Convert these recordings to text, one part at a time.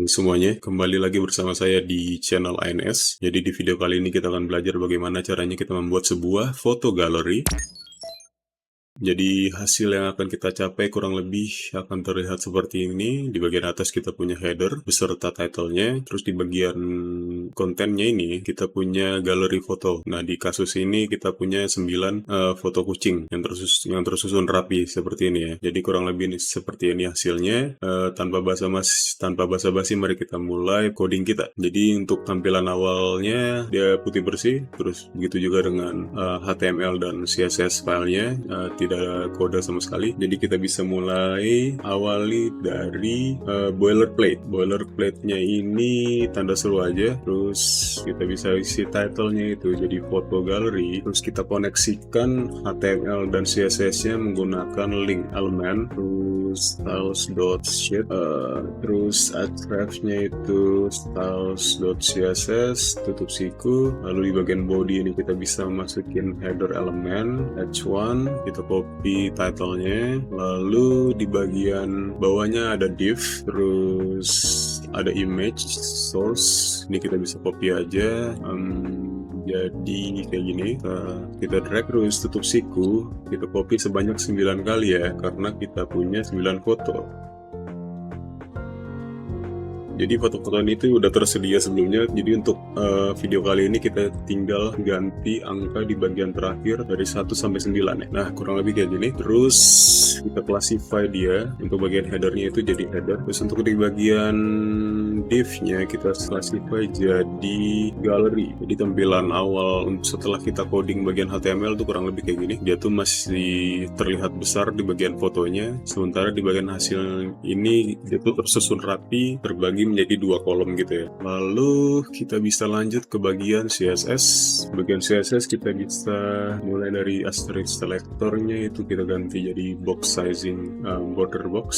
Semuanya, kembali lagi bersama saya di channel ANS. Jadi di video kali ini kita akan belajar bagaimana caranya kita membuat sebuah foto galeri. Jadi hasil yang akan kita capai kurang lebih akan terlihat seperti ini. Di bagian atas kita punya header beserta title-nya. Terus di bagian kontennya ini kita punya galeri foto. Nah di kasus ini kita punya 9 foto kucing yang tersusun rapi seperti ini ya. Jadi kurang lebih ini, seperti ini hasilnya. Tanpa basa-basi mari kita mulai coding kita. Jadi untuk tampilan awalnya dia putih bersih. Terus begitu juga dengan HTML dan CSS filenya. Tidak kode sama sekali. Jadi kita bisa mulai awali dari boilerplate-nya ini tanda seru aja. Terus kita bisa isi title-nya itu jadi foto galeri. Terus kita koneksikan HTML dan CSS-nya menggunakan link element. Terus styles.sheet, terus href-nya itu styles.css, tutup siku. Lalu di bagian body ini kita bisa masukin header element h1, kita copy title-nya, lalu di bagian bawahnya ada div, terus ada image source, ini kita bisa copy aja. Jadi kayak gini, kita drag terus tutup siku, kita copy sebanyak 9 kali ya, karena kita punya 9 foto. Jadi foto-foto ini tuh udah tersedia sebelumnya. Jadi untuk video kali ini kita tinggal ganti angka di bagian terakhir dari 1 sampai 9 ya. Nah kurang lebih kayak gini. Terus kita classify dia. Untuk bagian headernya itu jadi header. Terus untuk di bagian div-nya kita classify jadi gallery. Jadi tampilan awal setelah kita coding bagian HTML tuh kurang lebih kayak gini. Dia tuh masih terlihat besar di bagian fotonya. Sementara di bagian hasil ini dia tuh tersusun rapi, terbagi menjadi 2 kolom gitu ya. Lalu kita bisa lanjut ke bagian CSS. Bagian CSS kita bisa mulai dari asterisk selectornya itu kita ganti jadi box sizing, border box.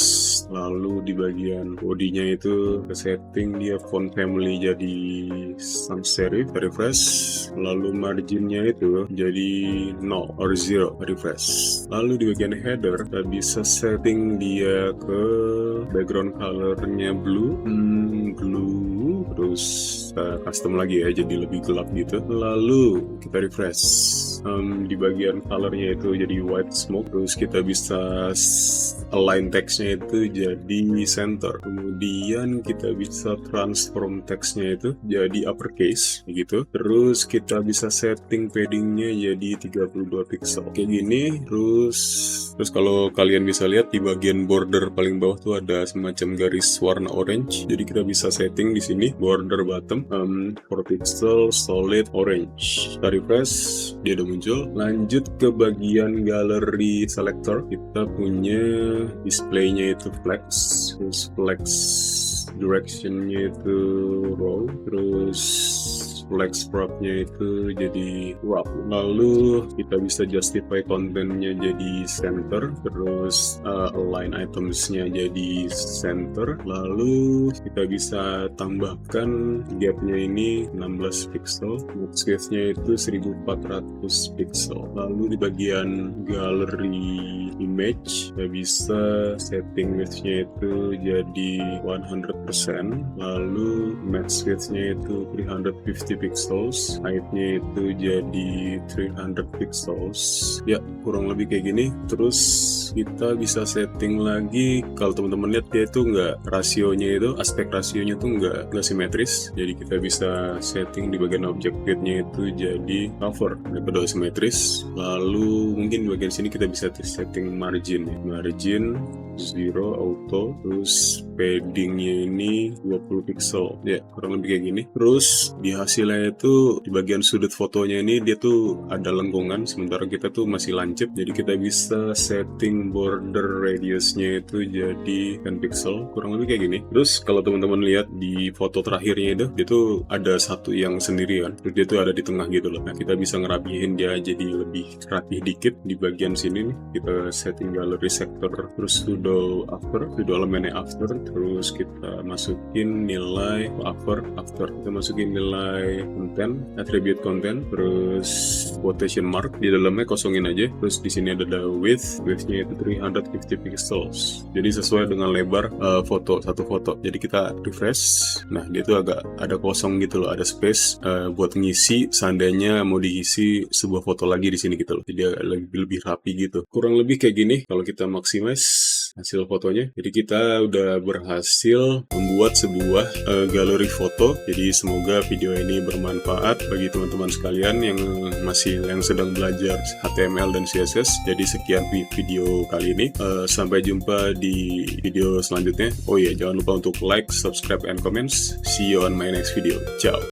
Lalu di bagian bodinya itu kita setting dia font family jadi sans serif, refresh. Lalu marginnya itu jadi 0 or 0, refresh. Lalu di bagian header kita bisa setting dia ke background colornya blue, terus custom lagi ya, jadi lebih gelap gitu. Lalu kita refresh. Di bagian colornya itu jadi white smoke. Terus kita bisa align text-nya itu jadi center. Kemudian kita bisa transform text-nya itu jadi uppercase gitu. Terus kita bisa setting padding-nya jadi 32 pixel kayak gini. Terus kalau kalian bisa lihat di bagian border paling bawah tuh ada semacam garis warna orange. Jadi kita bisa setting di sini border bottom 4 pixel solid orange. Kita refresh, dia udah muncul. Lanjut ke bagian gallery selector. Kita punya display-nya itu flex. Terus flex direction-nya itu row. Terus flex prop-nya itu jadi wrap. Lalu kita bisa justify kontennya jadi center. Terus align items-nya jadi center. Lalu kita bisa tambahkan gap-nya ini 16 pixel. Width-nya itu 1400 pixel. Lalu di bagian gallery image kita bisa setting width-nya itu jadi 100%. Lalu max width-nya itu 350 pixels, height-nya itu jadi 300 pixels. Ya, kurang lebih kayak gini. Terus kita bisa setting lagi. Kalau teman-teman lihat dia itu rasionya itu, aspek rasionya itu nggak simetris. Jadi kita bisa setting di bagian object width-nya itu jadi cover daripada simetris. Lalu mungkin di bagian sini kita bisa setting margin ya. Margin 0 auto, terus paddingnya ini 20 pixel ya, kurang lebih kayak gini. Terus di hasilnya itu di bagian sudut fotonya ini dia tuh ada lengkungan, sementara kita tuh masih lancip. Jadi kita bisa setting border radiusnya itu jadi 10 pixel, kurang lebih kayak gini. Terus kalau teman-teman lihat di foto terakhirnya itu dia tuh ada satu yang sendirian, terus dia tuh ada di tengah gitu loh. Nah kita bisa ngerapihin dia jadi lebih rapih dikit. Di bagian sini nih kita setting gallery sector, terus window after, video elemennya after, terus kita masukin nilai after, kita masukin nilai content, attribute content, terus quotation mark di dalamnya kosongin aja, terus di sini ada widthnya itu 350 pixels, jadi sesuai dengan lebar satu foto. Jadi kita refresh, nah dia tuh agak ada kosong gitu loh, ada space buat ngisi seandainya mau diisi sebuah foto lagi di sini gitu loh, jadi lebih rapi gitu, kurang lebih kayak gini kalau kita maximize hasil fotonya. Jadi kita udah berhasil membuat sebuah galeri foto. Jadi semoga video ini bermanfaat bagi teman-teman sekalian yang sedang belajar HTML dan CSS. Jadi sekian video kali ini. Sampai jumpa di video selanjutnya. Oh iya, jangan lupa untuk like, subscribe, and comments. See you on my next video. Ciao.